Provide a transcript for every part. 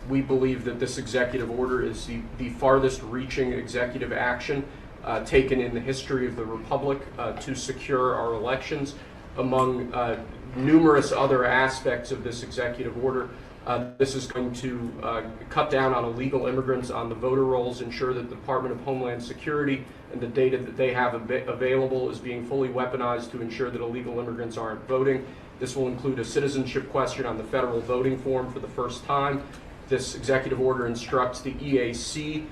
We believe that this executive order is the farthest reaching executive action taken in the history of the Republic to secure our elections. Among numerous other aspects of this executive order, this is going to cut down on illegal immigrants on the voter rolls, ensure that the Department of Homeland Security and the data that they have available is being fully weaponized to ensure that illegal immigrants aren't voting. This will include a citizenship question on the federal voting form for the first time. This executive order instructs the EAC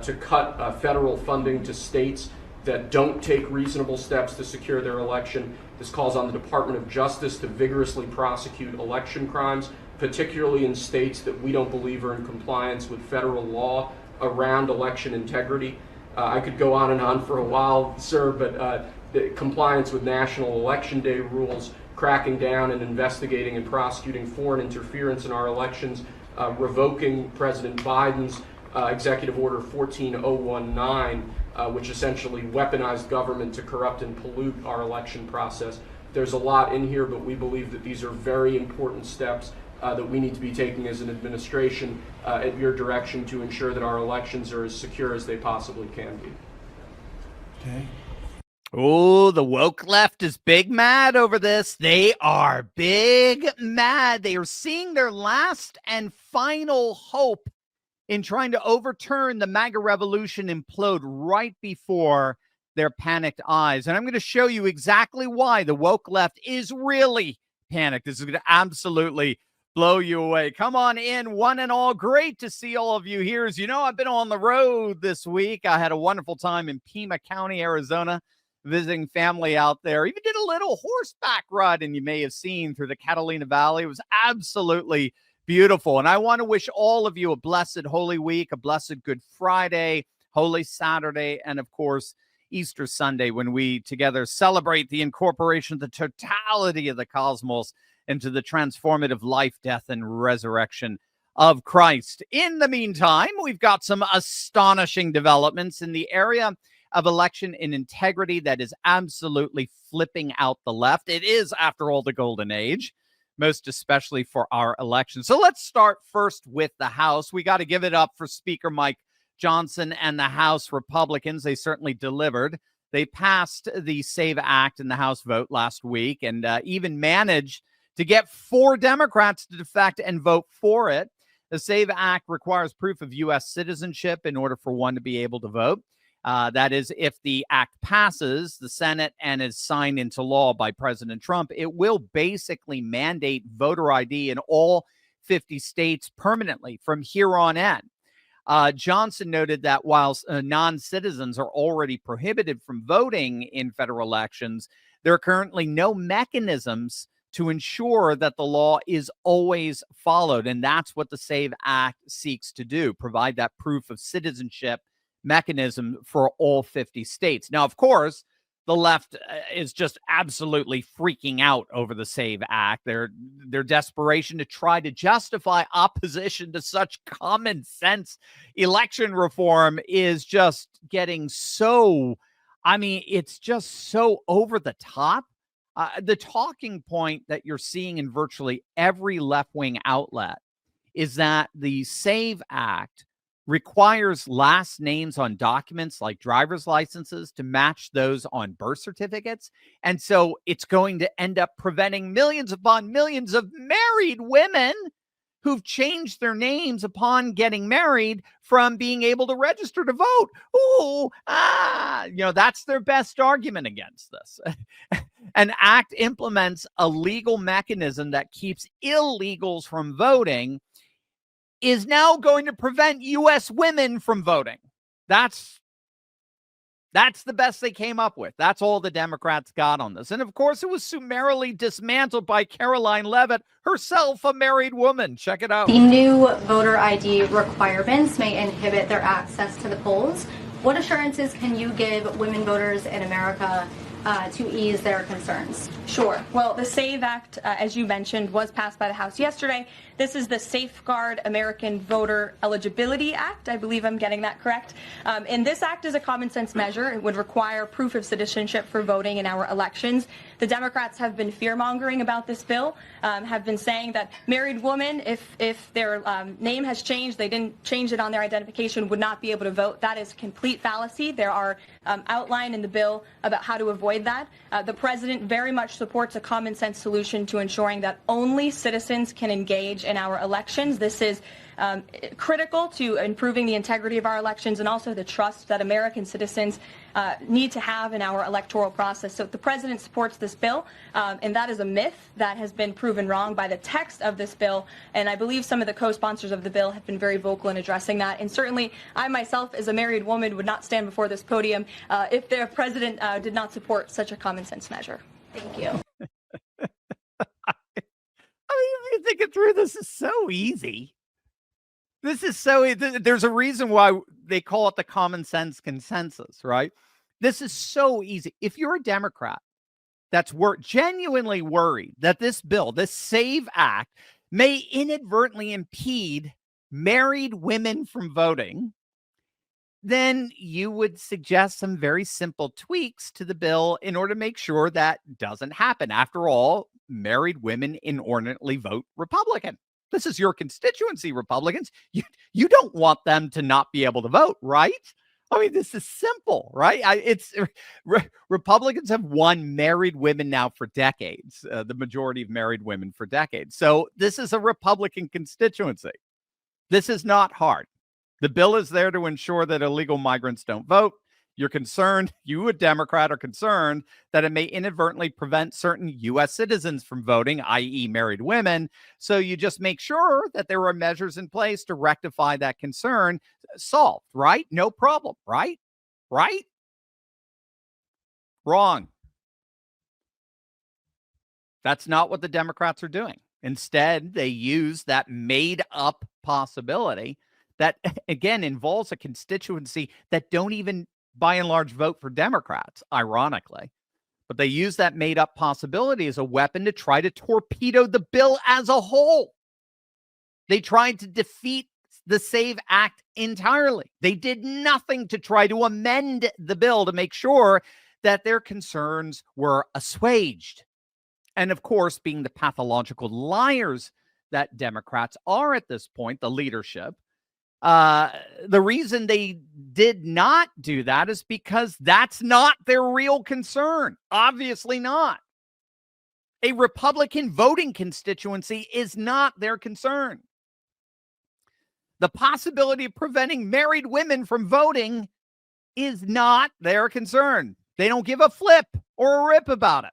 to cut federal funding to states that don't take reasonable steps to secure their election. This calls on the Department of Justice to vigorously prosecute election crimes, particularly in states that we don't believe are in compliance with federal law around election integrity. I could go on and on for a while, sir, but the compliance with national election day rules, cracking down and investigating and prosecuting foreign interference in our elections, revoking President Biden's Executive Order 14019, which essentially weaponized government to corrupt and pollute our election process. There's a lot in here, but we believe that these are very important steps that we need to be taking as an administration at your direction to ensure that our elections are as secure as they possibly can be. Okay. Oh, the woke left is big mad over this. They are big mad. They are seeing their last and final hope in trying to overturn the MAGA revolution implode right before their panicked eyes. And I'm going to show you exactly why the woke left is really panicked. This is going to absolutely blow you away. Come on in, one and all. Great to see all of you here. As you know, I've been on the road this week. I had a wonderful time in Pima County, Arizona, visiting family out there. Even did a little horseback ride, and you may have seen through the Catalina Valley. It was absolutely beautiful. And I want to wish all of you a blessed Holy Week, a blessed Good Friday, Holy Saturday, and of course, Easter Sunday, when we together celebrate the incorporation of the totality of the cosmos into the transformative life, death, and resurrection of Christ. In the meantime, we've got some astonishing developments in the area of election and integrity that is absolutely flipping out the left. It is, after all, the golden age, most especially for our election. So let's start first with the House. We got to give it up for Speaker Mike Johnson and the House Republicans. They certainly delivered. They passed the SAVE Act in the House vote last week and even managed to get 4 Democrats to defect and vote for it. The SAVE Act requires proof of U.S. citizenship in order for one to be able to vote. That is, if the act passes the Senate and is signed into law by President Trump, it will basically mandate voter ID in all 50 states permanently from here on in. Johnson noted that while non-citizens are already prohibited from voting in federal elections, there are currently no mechanisms to ensure that the law is always followed. And that's what the SAVE Act seeks to do, provide that proof of citizenship mechanism for all 50 states. Now, of course, the left is just absolutely freaking out over the SAVE Act. Their desperation to try to justify opposition to such common sense election reform is just getting so, it's just so over the top. The talking point that you're seeing in virtually every left-wing outlet is that the SAVE Act requires last names on documents like driver's licenses to match those on birth certificates. And so it's going to end up preventing millions upon millions of married women who've changed their names upon getting married from being able to register to vote. That's their best argument against this. An act implements a legal mechanism that keeps illegals from voting is now going to prevent U.S. women from voting. That's the best they came up with. That's all the Democrats got on this. And of course, it was summarily dismantled by Caroline Leavitt, herself a married woman. Check it out. The new voter ID requirements may inhibit their access to the polls. What assurances can you give women voters in America to ease their concerns? Sure. Well, the SAVE Act, as you mentioned, was passed by the House yesterday. This is the Safeguard American Voter Eligibility Act. I believe I'm getting that correct. And this act is a common sense measure. It would require proof of citizenship for voting in our elections. The Democrats have been fear-mongering about this bill, have been saying that married women, if their name has changed, they didn't change it on their identification, would not be able to vote. That is complete fallacy. There are outlined in the bill about how to avoid that. The president very much supports a common sense solution to ensuring that only citizens can engage in our elections. This is critical to improving the integrity of our elections and also the trust that American citizens need to have in our electoral process. So the president supports this bill, and that is a myth that has been proven wrong by the text of this bill. And I believe some of the co-sponsors of the bill have been very vocal in addressing that. And certainly I myself, as a married woman, would not stand before this podium if the president did not support such a common sense measure. Thank you. I mean, if you think it through, this is so easy. This is so easy. There's a reason why they call it the common sense consensus, right? This is so easy. If you're a Democrat that's genuinely worried that this bill, this SAVE Act, may inadvertently impede married women from voting, then you would suggest some very simple tweaks to the bill in order to make sure that doesn't happen. After all, married women inordinately vote Republican. This is your constituency, Republicans. You don't want them to not be able to vote, right? I mean, this is simple, right? Republicans have won married women now for decades, the majority of married women for decades. So this is a Republican constituency. This is not hard. The bill is there to ensure that illegal migrants don't vote. You're concerned, you, a Democrat, are concerned that it may inadvertently prevent certain U.S. citizens from voting, i.e. married women. So you just make sure that there are measures in place to rectify that concern. Solved, right? No problem, right? Right? Wrong. That's not what the Democrats are doing. Instead, they use that made-up possibility that, again, involves a constituency that don't even by and large vote for Democrats, ironically. But they use that made-up possibility as a weapon to try to torpedo the bill as a whole. They tried to defeat the SAVE Act entirely. They did nothing to try to amend the bill to make sure that their concerns were assuaged. And of course, being the pathological liars that Democrats are at this point, the leadership, the reason they did not do that is because that's not their real concern. Obviously not. A Republican voting constituency is not their concern. The possibility of preventing married women from voting is not their concern. They don't give a flip or a rip about it.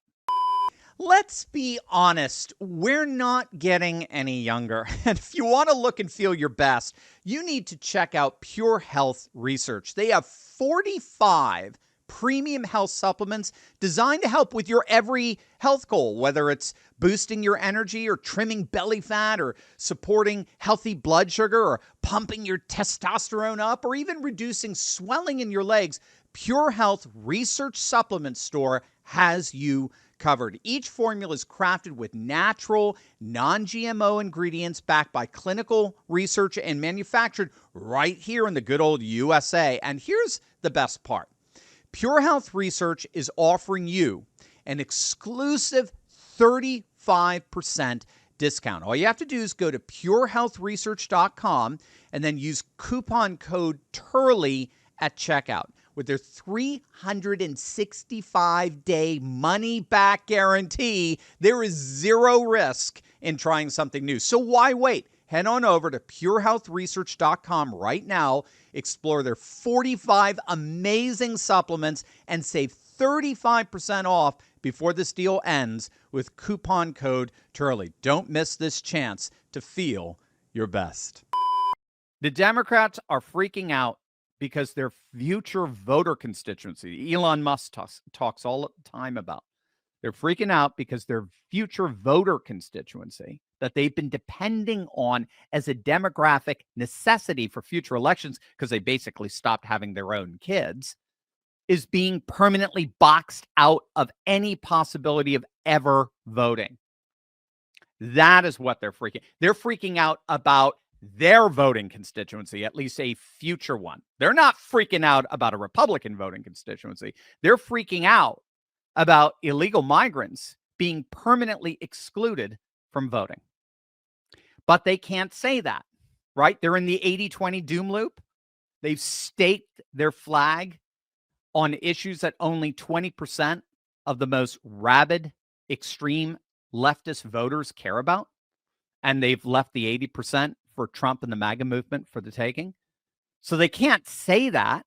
Let's be honest, we're not getting any younger. And if you want to look and feel your best, you need to check out Pure Health Research. They have 45 premium health supplements designed to help with your every health goal, whether it's boosting your energy or trimming belly fat or supporting healthy blood sugar or pumping your testosterone up or even reducing swelling in your legs. Pure Health Research Supplement Store has you covered. Each formula is crafted with natural, non-GMO ingredients backed by clinical research and manufactured right here in the good old USA. And here's the best part. Pure Health Research is offering you an exclusive 35% discount. All you have to do is go to purehealthresearch.com and then use coupon code Turley at checkout. With their 365-day money-back guarantee, there is zero risk in trying something new. So why wait? Head on over to purehealthresearch.com right now, explore their 45 amazing supplements, and save 35% off before this deal ends with coupon code Turley. Don't miss this chance to feel your best. The Democrats are freaking out because their future voter constituency, Elon Musk talks all the time about, they're freaking out because their future voter constituency that they've been depending on as a demographic necessity for future elections, because they basically stopped having their own kids, is being permanently boxed out of any possibility of ever voting. That is what they're freaking. They're freaking out about their voting constituency, at least a future one. They're not freaking out about a Republican voting constituency. They're freaking out about illegal migrants being permanently excluded from voting. But they can't say that, right? They're in the 80-20 doom loop. They've staked their flag on issues that only 20% of the most rabid, extreme leftist voters care about. And they've left the 80% for Trump and the MAGA movement for the taking. So they can't say that.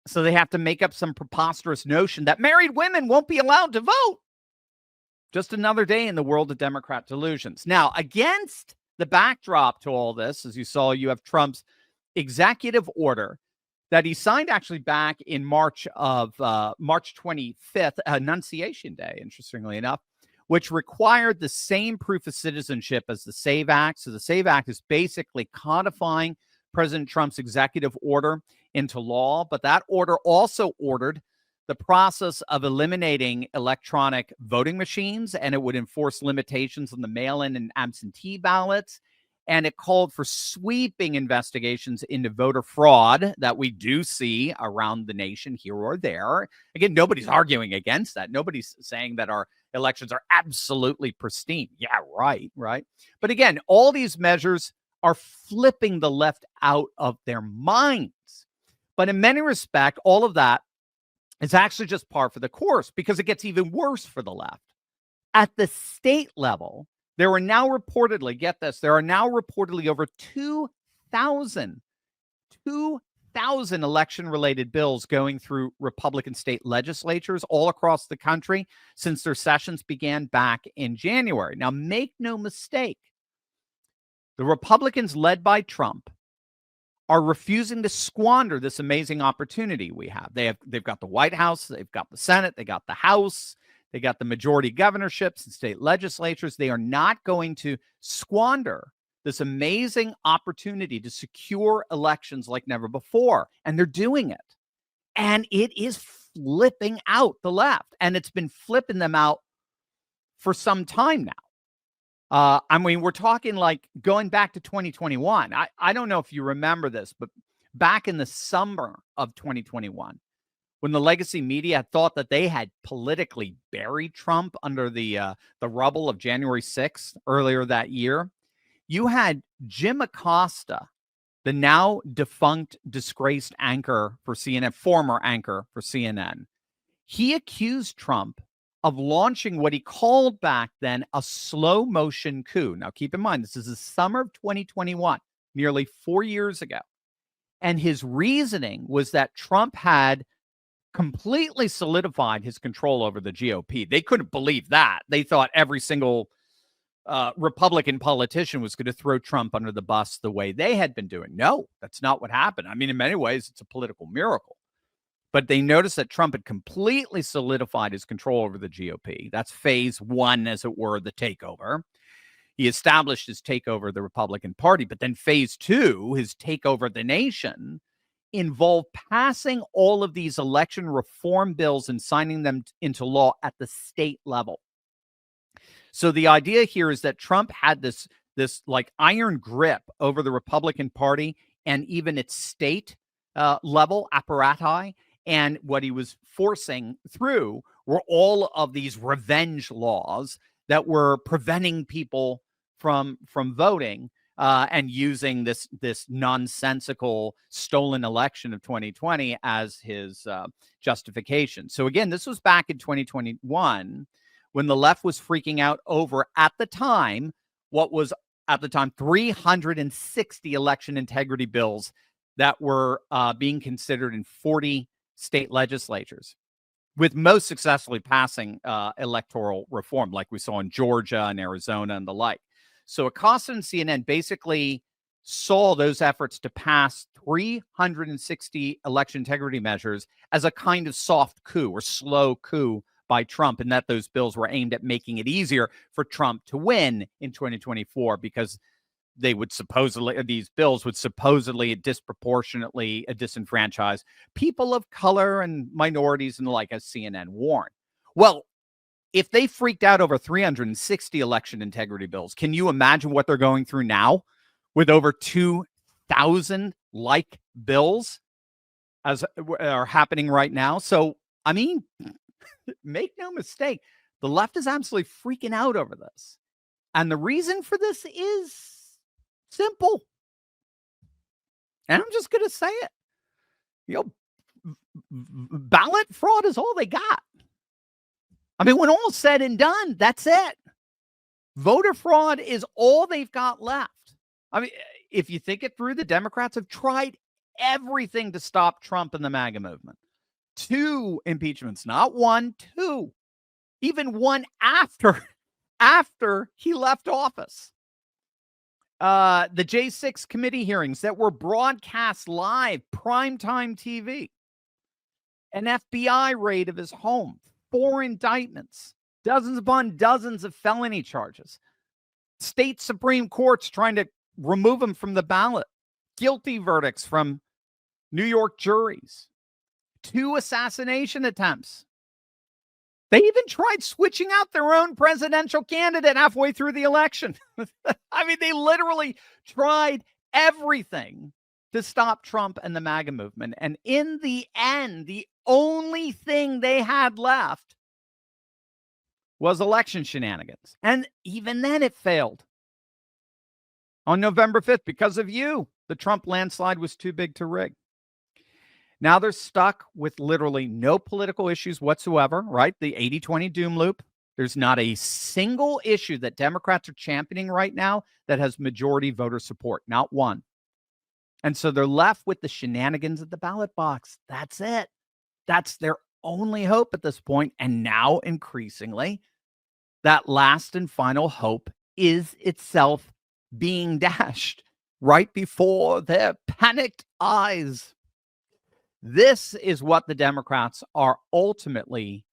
So they have to make up some preposterous notion that married women won't be allowed to vote. Just another day in the world of Democrat delusions. Now, against the backdrop to all this, as you saw, you have Trump's executive order that he signed actually back in March 25th, Annunciation Day, interestingly enough, which required the same proof of citizenship as the SAVE Act. So the SAVE Act is basically codifying President Trump's executive order into law, but that order also ordered the process of eliminating electronic voting machines, and it would enforce limitations on the mail-in and absentee ballots. And it called for sweeping investigations into voter fraud that we do see around the nation here or there. Again, nobody's arguing against that. Nobody's saying that our elections are absolutely pristine. Yeah, right. But again, all these measures are flipping the left out of their minds. But in many respects, all of that is actually just par for the course, because it gets even worse for the left. At the state level, there are now reportedly, get this, there are now reportedly over 2,000 election-related bills going through Republican state legislatures all across the country since their sessions began back in January. Now, make no mistake, the Republicans led by Trump are refusing to squander this amazing opportunity we have. They've got the White House, they've got the Senate, they got the House, they got the majority governorships and state legislatures. They are not going to squander this amazing opportunity to secure elections like never before. And they're doing it. And it is flipping out the left. And it's been flipping them out for some time now. I mean, we're talking like going back to 2021. I don't know if you remember this, but back in the summer of 2021, when the legacy media had thought that they had politically buried Trump under the rubble of January 6th earlier that year, you had Jim Acosta, the now defunct, disgraced anchor for CNN, former anchor for CNN. He accused Trump of launching what he called back then a slow motion coup. Now, keep in mind, this is the summer of 2021, nearly 4 years ago. And his reasoning was that Trump had completely solidified his control over the GOP. They couldn't believe that. They thought every single Republican politician was going to throw Trump under the bus the way they had been doing. No, that's not what happened. I mean, in many ways, it's a political miracle. But they noticed that Trump had completely solidified his control over the GOP. That's phase one, as it were, the takeover. He established his takeover of the Republican Party. But then phase two, his takeover of the nation, involved passing all of these election reform bills and signing them into law at the state level. So the idea here is that Trump had this like iron grip over the Republican Party and even its state level apparati. And what he was forcing through were all of these revenge laws that were preventing people from voting and using this nonsensical stolen election of 2020 as his justification. So again, this was back in 2021 when the left was freaking out over, at the time, what was at the time 360 election integrity bills that were being considered in 40 state legislatures, with most successfully passing electoral reform, like we saw in Georgia and Arizona and the like. So Acosta and CNN basically saw those efforts to pass 360 election integrity measures as a kind of soft coup or slow coup by Trump, and that those bills were aimed at making it easier for Trump to win in 2024 because these bills would supposedly disproportionately disenfranchise people of color and minorities and the like, as CNN warned. Well, if they freaked out over 360 election integrity bills, can you imagine what they're going through now with over 2,000 like bills as are happening right now? So, I mean, Make no mistake, the left is absolutely freaking out over this. And the reason for this is simple. And I'm just going to say it. Ballot fraud is all they got. I mean, when all's said and done, that's it. Voter fraud is all they've got left. I mean, if you think it through, the Democrats have tried everything to stop Trump and the MAGA movement. 2 impeachments, not 1, 2. Even one after he left office. The J6 committee hearings that were broadcast live, primetime TV. An FBI raid of his home, 4 indictments, dozens upon dozens of felony charges. State Supreme Courts trying to remove him from the ballot. Guilty verdicts from New York juries. 2 assassination attempts. They even tried switching out their own presidential candidate halfway through the election. I mean, they literally tried everything to stop Trump and the MAGA movement. And in the end, the only thing they had left was election shenanigans. And even then it failed. On November 5th, because of you, the Trump landslide was too big to rig. Now they're stuck with literally no political issues whatsoever, right? The 80-20 doom loop. There's not a single issue that Democrats are championing right now that has majority voter support. Not one. And so they're left with the shenanigans at the ballot box. That's it. That's their only hope at this point. And now, increasingly, that last and final hope is itself being dashed right before their panicked eyes. This is what the Democrats are ultimately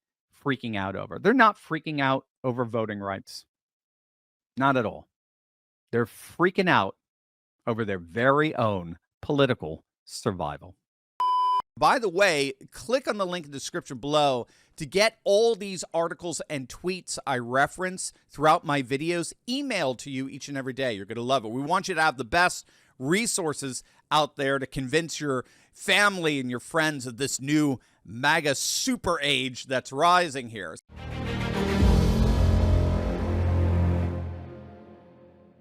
freaking out over. They're not freaking out over voting rights. Not at all. They're freaking out over their very own political survival. By the way, click on the link in the description below to get all these articles and tweets I reference throughout my videos emailed to you each and every day. You're going to love it. We want you to have the best resources out there to convince your family and your friends of this new MAGA super age that's rising here.